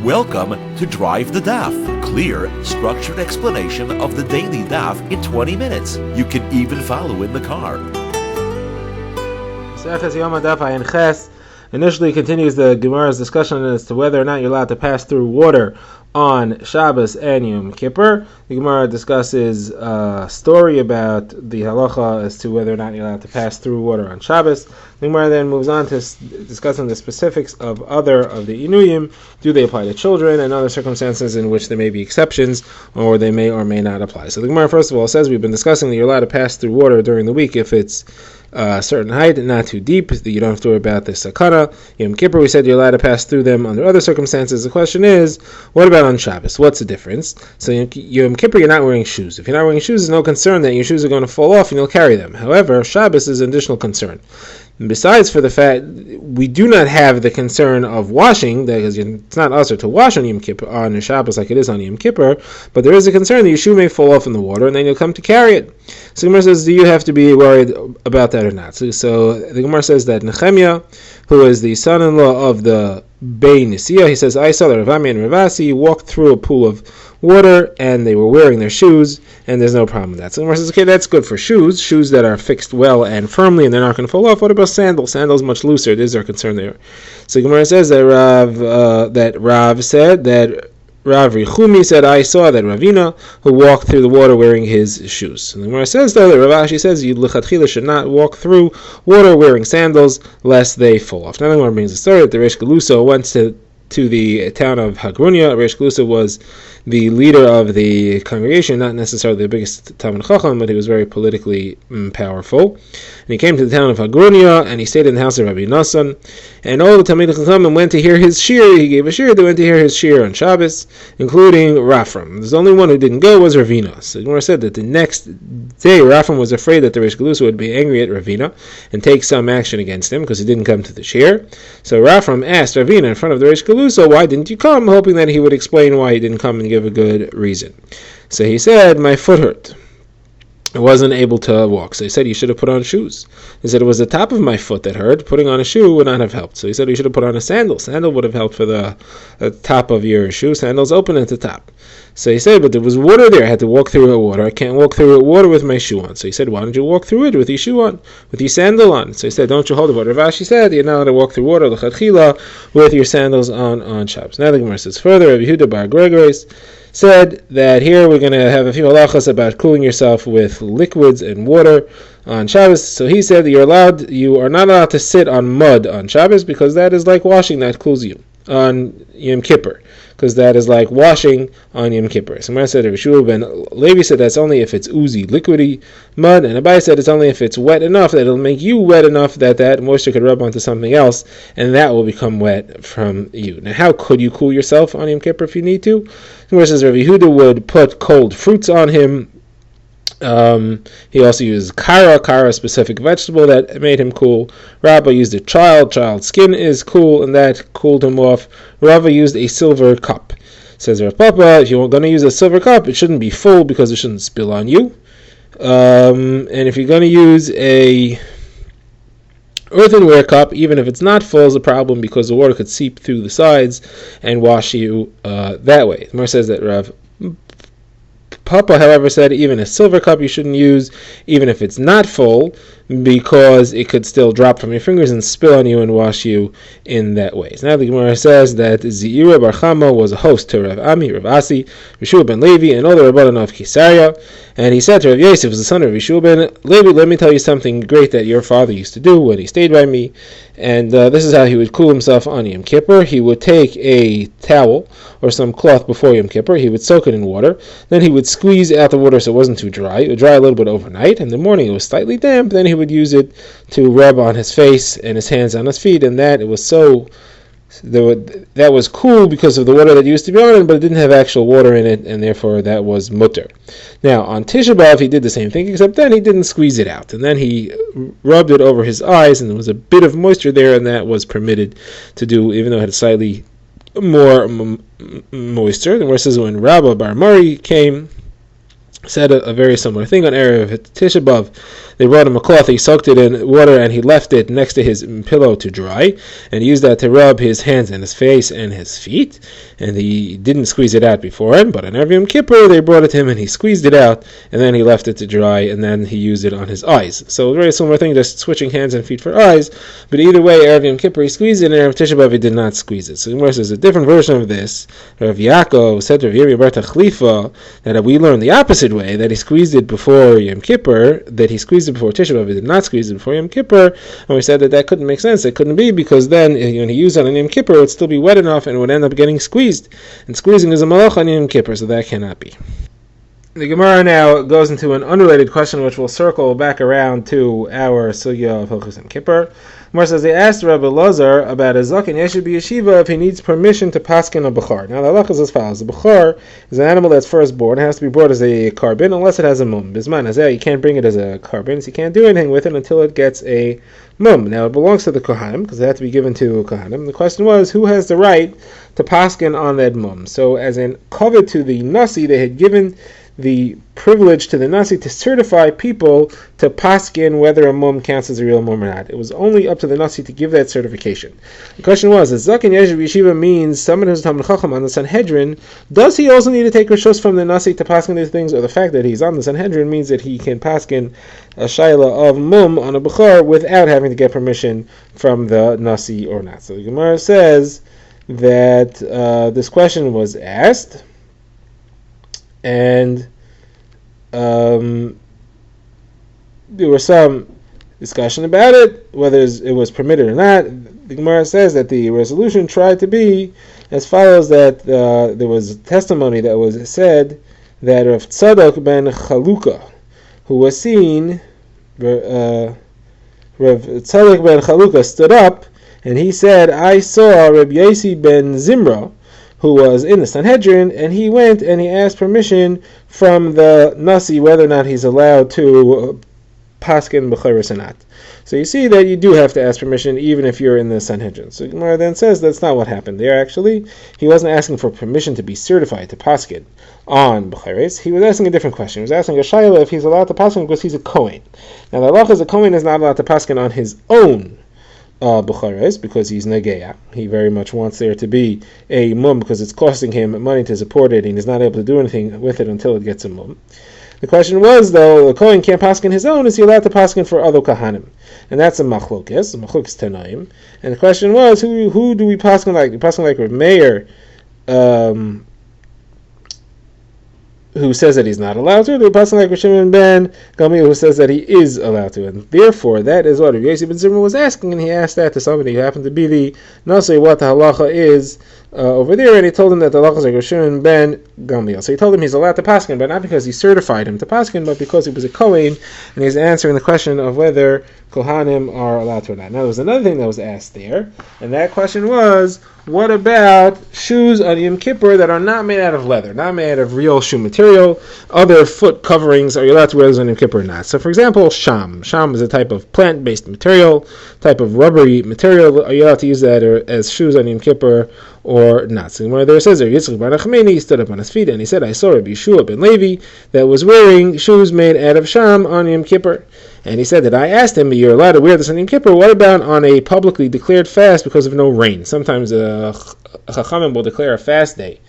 Welcome to Drive the Daf. Clear, structured explanation of the daily Daf in 20 minutes. You can even follow in the car. Yoma Daf initially continues the Gemara's discussion as to whether or not you're allowed to pass through water on Shabbos and Yom Kippur. The Gemara discusses a story about the halacha as to whether or not you're allowed to pass through water on Shabbos. The Gemara then moves on to discussing the specifics of other of the Inuyim. Do they apply to children and other circumstances in which there may be exceptions, or they may or may not apply. So the Gemara first of all says we've been discussing that you're allowed to pass through water during the week if it's a certain height and not too deep, that you don't have to worry about the sakana. Yom Kippur, we said you're allowed to pass through them under other circumstances. The question is, what about on Shabbos? What's the difference? So Yom Kippur, you're not wearing shoes. If you're not wearing shoes, there's no concern that your shoes are going to fall off and you'll carry them. However, Shabbos is an additional concern. Besides for the fact we do not have the concern of washing, because it's not usher to wash on Yom Kippur, on Shabbos like it is on Yom Kippur, but there is a concern that your shoe may fall off in the water and then you'll come to carry it. So the Gemara says, do you have to be worried about that or not? So the Gemara says that Nehemiah, who is the son-in-law of the Bey Nisiya, he says, I saw that Rav Ami and Rav Asi walked through a pool of water and they were wearing their shoes, and there's no problem with that. So the Gemara says, okay, that's good for shoes that are fixed well and firmly and they're not going to fall off. What about sandals? Sandals much looser. It is our concern there. So the Gemara says that Rav said that Rav Richumi said, I saw that Ravina, who walked through the water wearing his shoes. And the Gemara says, though, that Rav Ashi says, you lechatchila should not walk through water wearing sandals, lest they fall off. Now the Gemara brings the story that the Reish Galusa went to the town of Hagrunia. Reish Galusa was the leader of the congregation, not necessarily the biggest Talmid Chacham, but he was very politically powerful. And he came to the town of Hagrunia, and he stayed in the house of Rabbi Nassan. And all the Talmid Chacham went to hear his shir. He gave a shir. They went to hear his shir on Shabbos, including Rafram. The only one who didn't go was Ravina. So the Gemara said that the next day, Rafram was afraid that the Reish Galusa would be angry at Ravina and take some action against him because he didn't come to the shir. So Rafram asked Ravina in front of the Reish Galusa, why didn't you come? Hoping that he would explain why he didn't come and give a good reason. So he said, my foot hurt. I wasn't able to walk. So he said, you should have put on shoes. He said, it was the top of my foot that hurt. Putting on a shoe would not have helped. So he said, you should have put on a sandal. Sandal would have helped for the top of your shoe. Sandal's open at the top. So he said, but there was water there. I had to walk through it water. I can't walk through it water with my shoe on. So he said, why don't you walk through it with your shoe on, with your sandal on? So he said, don't you hold it. What Rav Ashi said, you're not allowed to walk through water l'chadchila with your sandals on Shabbos. Now the Gemara says further, Rabbi Yehuda bar Gregoris said that here we're going to have a few halachas about cooling yourself with liquids and water on Shabbos. So he said that you are not allowed to sit on mud on Shabbos because that is like washing, that cools you. On Yom Kippur, because that is like washing on Yom Kippur. So I said, Rishua ben Levi said that's only if it's oozy, liquidy mud, and Abai said it's only if it's wet enough that it'll make you wet enough that moisture could rub onto something else, and that will become wet from you. Now, how could you cool yourself on Yom Kippur if you need to? Versus Rav Yehuda would put cold fruits on him. He also used kara, a specific vegetable that made him cool. Rabbah used a child's skin is cool, and that cooled him off. Rava used a silver cup. Says Rav Papa, if you're going to use a silver cup, it shouldn't be full because it shouldn't spill on you. And if you're going to use a earthenware cup, even if it's not full, is a problem because the water could seep through the sides and wash you that way. The Gemara says that Rav Papa, however, said even a silver cup you shouldn't use, even if it's not full, because it could still drop from your fingers and spill on you and wash you in that way. So now the Gemara says that Zeira bar Chama was a host to Rav Ami, Rav Asi, Rishua ben Levi, and all the Rabbanan of Kisaria. And he said to Rav Yosef, the son of Rishua ben Levi, let me tell you something great that your father used to do when he stayed by me. And this is how he would cool himself on Yom Kippur. He would take a towel or some cloth before Yom Kippur. He would soak it in water. Then he would squeeze out the water so it wasn't too dry. It would dry a little bit overnight. In the morning it was slightly damp. Then he would use it to rub on his face and his hands on his feet. And that was cool because of the water that used to be on it, but it didn't have actual water in it, and therefore that was mutter. Now, on Tisha B'Av, he did the same thing, except then he didn't squeeze it out. And then he rubbed it over his eyes, and there was a bit of moisture there, and that was permitted to do, even though it had slightly more moisture. The verse says when Rabba Bar Mari came, said a very similar thing on Erev Tisha B'Av. They brought him a cloth, he soaked it in water, and he left it next to his pillow to dry, and he used that to rub his hands and his face and his feet, and he didn't squeeze it out beforehand, but on Erev Yom Kippur they brought it to him and he squeezed it out, and then he left it to dry, and then he used it on his eyes. So a very similar thing, just switching hands and feet for eyes, but either way, Erev Yom Kippur he squeezed it, and Erev Tisha B'Av he did not squeeze it. So there's a different version of this. Rav Yaakov said to Rav Yirmiyah bar Tachlifa that we learned the opposite way, that he squeezed it before Yom Kippur, that he squeezed it before Tisha B'Av, he did not squeeze it before Yom Kippur, and we said that couldn't make sense. It couldn't be, because then when he used it on Yom Kippur, it would still be wet enough and it would end up getting squeezed, and squeezing is a malach on Yom Kippur, so that cannot be. The Gemara now goes into an unrelated question, which will circle back around to our sugya of Hilchos Yom Kippur. Gemara says they asked Rabbi Lazar about a zaken yeshiv b'yeshiva if he needs permission to paskin a bechar. Now the halacha is as follows: the bechar is an animal that's first born. It has to be brought as a carbon unless it has a mum. Bisman hazeh, you can't bring it as a carbon, so you can't do anything with it until it gets a mum. Now it belongs to the kohanim because it had to be given to kohanim. The question was, who has the right to paskin on that mum? So as an covet to the nasi, they had given the privilege to the nasi to certify people to paskin whether a mum counts as a real mum or not. It was only up to the nasi to give that certification. The question was, as zaken yeshiv yeshiva means someone who's Talmid Chacham on the Sanhedrin, does he also need to take rishus from the nasi to paskin these things, or the fact that he's on the Sanhedrin means that he can paskin a shaila of mum on a bechar without having to get permission from the nasi or not? So the Gemara says that this question was asked, and there was some discussion about it, whether it was permitted or not. The Gemara says that the resolution tried to be as follows, that there was testimony that was said that Rav Tzadok ben Chalukah, who was seen, Rav Tzadok ben Chalukah stood up and he said, I saw Rabbi Yossi ben Zimra, who was in the Sanhedrin, and he went and he asked permission from the nasi whether or not he's allowed to paskin b'chayros or not. So you see that you do have to ask permission even if you're in the Sanhedrin. So Gemara then says that's not what happened there. Actually, he wasn't asking for permission to be certified to paskin on b'chayros. He was asking a different question. He was asking a shayla if he's allowed to paskin because he's a kohen. Now the halacha is a kohen is not allowed to paskin on his own b'chares because he's negeya. He very much wants there to be a mum because it's costing him money to support it and he's not able to do anything with it until it gets a mum. The question was, though, the kohen can't paskin his own, is he allowed to paskin for other kahanim? And that's a machlokes tanaim. And the question was, who do we paskin like? We paskin like Rav Meir, who says that he's not allowed to, the person like Shimon ben Gamliel who says that he is allowed to, and therefore that is what Rabbi Yossi ben Zimra was asking, and he asked that to somebody who happened to be the nasi what the halacha is over there, and he told him that the halacha is like Shimon ben Gamliel. So he told him he's allowed to paskin, but not because he certified him to paskin, but because he was a kohen, and he's answering the question of whether kohanim are allowed to or not. Now there was another thing that was asked there, and that question was, what about shoes on Yom Kippur that are not made out of leather, not made out of real shoe material? Other foot coverings, are you allowed to wear those on Yom Kippur or not? So for example, sham. Sham is a type of plant-based material, type of rubbery material. Are you allowed to use that as shoes on Yom Kippur or not? So where there says, Yitzchak bar Nachmani stood up on his feet and he said, I saw Rabbi Yeshua ben Levi that was wearing shoes made out of sham on Yom Kippur. And he said that I asked him, you're allowed to wear this on Yom Kippur, what about on a publicly declared fast because of no rain? Sometimes a chachamim will declare a fast day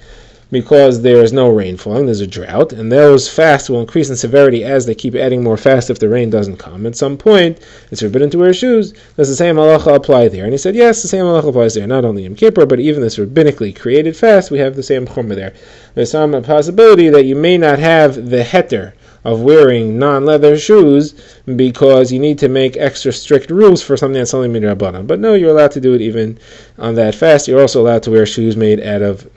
because there is no rain falling, there's a drought, and those fasts will increase in severity as they keep adding more fast if the rain doesn't come. At some point, it's forbidden to wear shoes. Does the same halacha apply there? And he said, yes, the same halacha applies there, not only Yom Kippur, but even this rabbinically created fast, we have the same chumrah there. There's some possibility that you may not have the heter of wearing non-leather shoes because you need to make extra strict rules for something that's only midrabanan. But no, you're allowed to do it even on that fast. You're also allowed to wear shoes made out of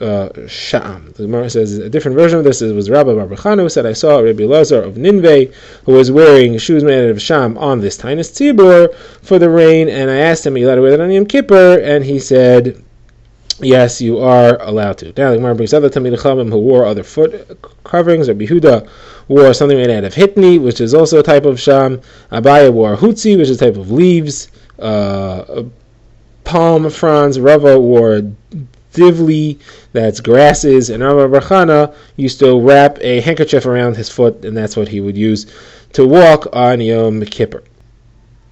sha'am. The Gemara says a different version of this. It was Rabbi Bar Chana who said, I saw Rabbi Lazar of Ninveh who was wearing shoes made out of sha'am on this Tainus Tzibur for the rain, and I asked him, are you allowed to wear that on Yom Kippur? And he said, yes, you are allowed to. Now the Gemara brings other Talmidei Chachamim who wore other foot coverings. Rabbi Yehuda wore something made out of hitni, which is also a type of sham. Abaya wore hutzi, which is a type of leaves, palm fronds. Rava wore divli, that's grasses, and Rabbi Bar Chana used to wrap a handkerchief around his foot, and that's what he would use to walk on Yom Kippur.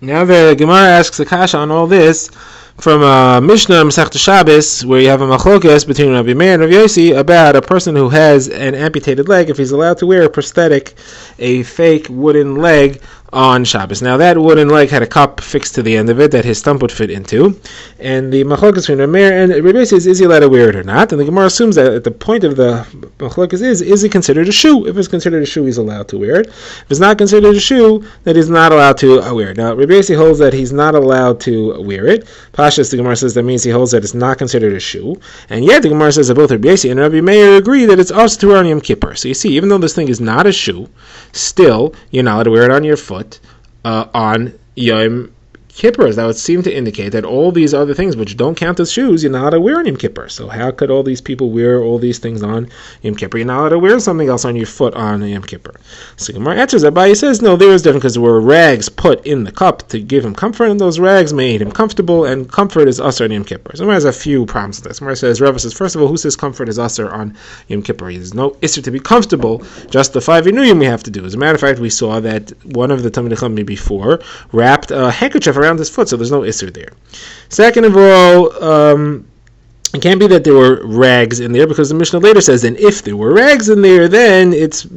Now the Gemara asks a kasha on all this from Mishnah Masechta Shabbos, where you have a machlokes between Rabbi Meir and Rabbi Yossi about a person who has an amputated leg, if he's allowed to wear a prosthetic, a fake wooden leg on Shabbos. Now that wooden leg had a cup fixed to the end of it that his stump would fit into, and the machlokes between Rabbi Meir and Rabbi Yossi is he allowed to wear it or not? And the Gemara assumes that at the point of the machlokes is it considered a shoe? If it's considered a shoe, he's allowed to wear it. If it's not considered a shoe, then he's not allowed to wear it. Now Rabbi Yossi holds that he's not allowed to wear it. Pashas, the Gemara says that means he holds that it's not considered a shoe, and yet the Gemara says that both Rabbi Yossi and Rabbi Meir agree that it's also to wear on Yom Kippur. So you see, even though this thing is not a shoe, still you're not allowed to wear it on your foot on Yom Kippur. That would seem to indicate that all these other things which don't count as shoes, you're not allowed to wear on Yom Kippur. So how could all these people wear all these things on Yom Kippur? You're not allowed to wear something else on your foot on Yom Kippur. So Gemara answers that by he says, no, there is different because there were rags put in the cup to give him comfort, and those rags made him comfortable, and comfort is usher on Yom Kippur. So Gemara has a few problems with this. Gemara says, Rava says, first of all, who says comfort is usher on Yom Kippur? There's no issur to be comfortable, just the 5 Inuyim we have to do. As a matter of fact, we saw that one of the Talmidei Chacham before wrapped a handkerchief around his foot, so there's no issur there. Second of all, it can't be that there were rags in there, because the Mishnah later says, then if there were rags in there, then it's a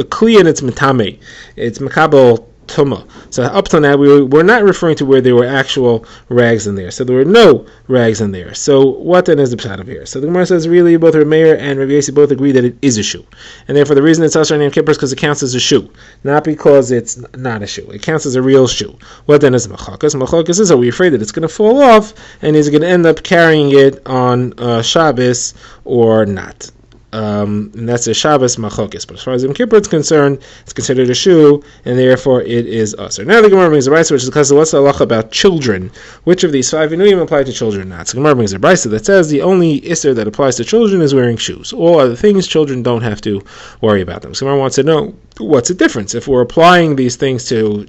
kli and it's metame. It's makabel tuma. So up till now, we're not referring to where there were actual rags in there. So there were no rags in there. So what then is the pshat of here? So the Gemara says, really, both Rabbi Meir and Rabbi Yossi both agree that it is a shoe. And therefore, the reason it's usher on Yom Kippur is because it counts as a shoe, not because it's not a shoe. It counts as a real shoe. What then is machakas? Machakas is, are we afraid that it's going to fall off, and is going to end up carrying it on Shabbos or not? And that's a Shabbos machokis. But as far as Yom Kippur is concerned, it's considered a shoe, and therefore it is usher. Now the Gemara brings a brisa, which is because what's the halacha about children? Which of these 5 Inuyim apply to children or not? So the Gemara brings a brisa that says the only issur that applies to children is wearing shoes. All other things, children don't have to worry about them. So the Gemara wants to know, what's the difference? If we're applying these things to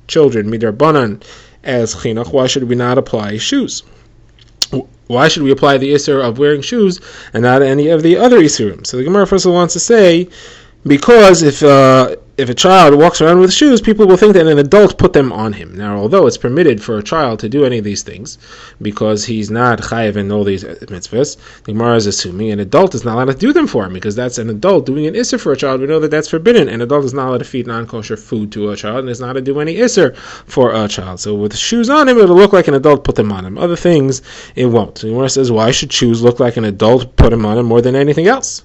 children, midarbanan, as chinuch, why should we not apply shoes? Why should we apply the issur of wearing shoes and not any of the other issurim? So the Gemara first of all wants to say, because if a child walks around with shoes, people will think that an adult put them on him. Now, although it's permitted for a child to do any of these things, because he's not chayav in all these mitzvahs, the Gemara is assuming an adult is not allowed to do them for him, because that's an adult doing an issur for a child. We know that that's forbidden. An adult is not allowed to feed non-kosher food to a child, and is not allowed to do any issur for a child. So with shoes on him, it'll look like an adult put them on him. Other things, it won't. So the Gemara says, why should shoes look like an adult put him on him more than anything else?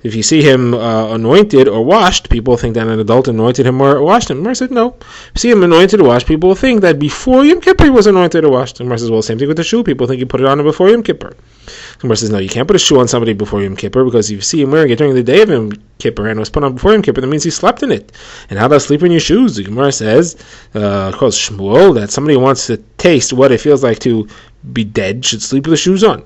If you see him anointed or washed, people think that an adult anointed him or washed him. Gemara said, no. If you see him anointed or washed, people will think that before Yom Kippur he was anointed or washed. Gemara says, well, same thing with the shoe. People think you put it on him before Yom Kippur. Gemara says, no, you can't put a shoe on somebody before Yom Kippur, because if you see him wearing it during the day of Yom Kippur and was put on before Yom Kippur, that means he slept in it. And how about sleeping in your shoes? The Gemara says, calls Shmuel, that somebody who wants to taste what it feels like to be dead should sleep with the shoes on.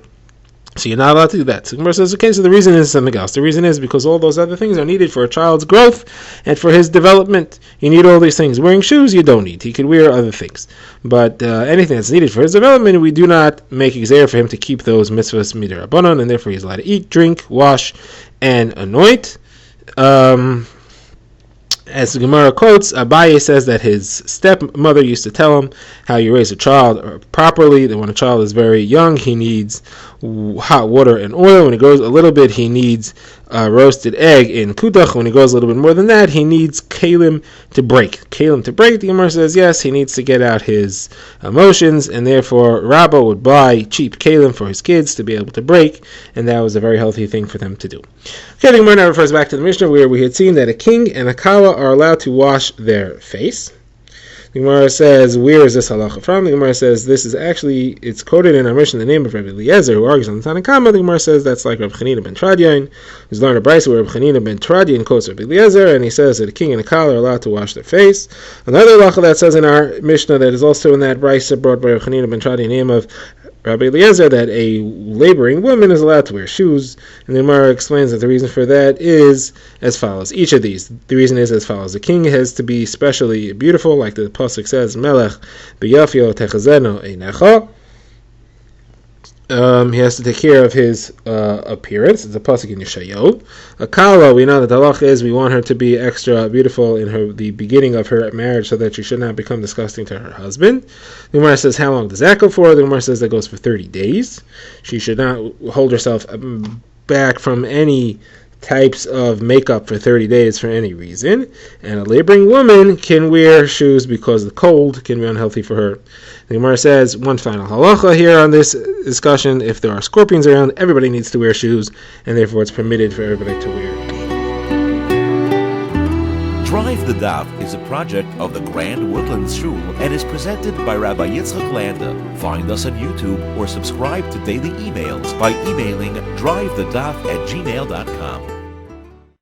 So you're not allowed to do that. So Gemara says, okay, so the reason is something else. The reason is because all those other things are needed for a child's growth and for his development. You need all these things. Wearing shoes, you don't need. He could wear other things. But anything that's needed for his development, we do not make exer for him to keep those mitzvahs midirabanan, and therefore he's allowed to eat, drink, wash, and anoint. As the Gemara quotes, Abaye says that his stepmother used to tell him how you raise a child properly, that when a child is very young, he needs hot water and oil. When he grows a little bit, he needs roasted egg in kudach. When he goes a little bit more than that, he needs kalim to break. Kalim to break, the Gemara says, yes, he needs to get out his emotions, and therefore Rabba would buy cheap kalim for his kids to be able to break, and that was a very healthy thing for them to do. Okay, the Gemara now refers back to the Mishnah where we had seen that a king and a kawa are allowed to wash their face. The Gemara says, where is this halacha from? The Gemara says, this is actually, it's quoted in our Mishnah in the name of Rabbi Eliezer, who argues on the Tanakama. The Gemara says that's like Rabbi Chanina ben Tradian, who's learned a brisa where Rabbi Chanina ben Tradian quotes Rabbi Eliezer, and he says that a king and a kala are allowed to wash their face. Another halacha that says in our Mishnah that is also in that brisa brought by Rabbi Chanina ben Tradian, in the name of Rabbi Eliezer, that a laboring woman is allowed to wear shoes, and the Gemara explains that the reason for that is as follows. Each of these, the reason is as follows. The king has to be especially beautiful, like the pasuk says, Melech b'yafio techazeno einecha. He has to take care of his appearance. It's a pasuk in Yeshayahu. A kala, we know that the halach is we want her to be extra beautiful in the beginning of her marriage, so that she should not become disgusting to her husband. The Gemara says, how long does that go for? The Gemara says that goes for 30 days. She should not hold herself back from any types of makeup for 30 days for any reason. And a laboring woman can wear shoes because the cold can be unhealthy for her. The Gemara says one final halacha here on this discussion: if there are scorpions around, everybody needs to wear shoes, and therefore it's permitted for everybody to wear. Drive the Daf is a project of the Grand Woodlands Shul and is presented by Rabbi Yitzchak Landa. Find us on YouTube or subscribe to daily emails by emailing drivethedaf@gmail.com.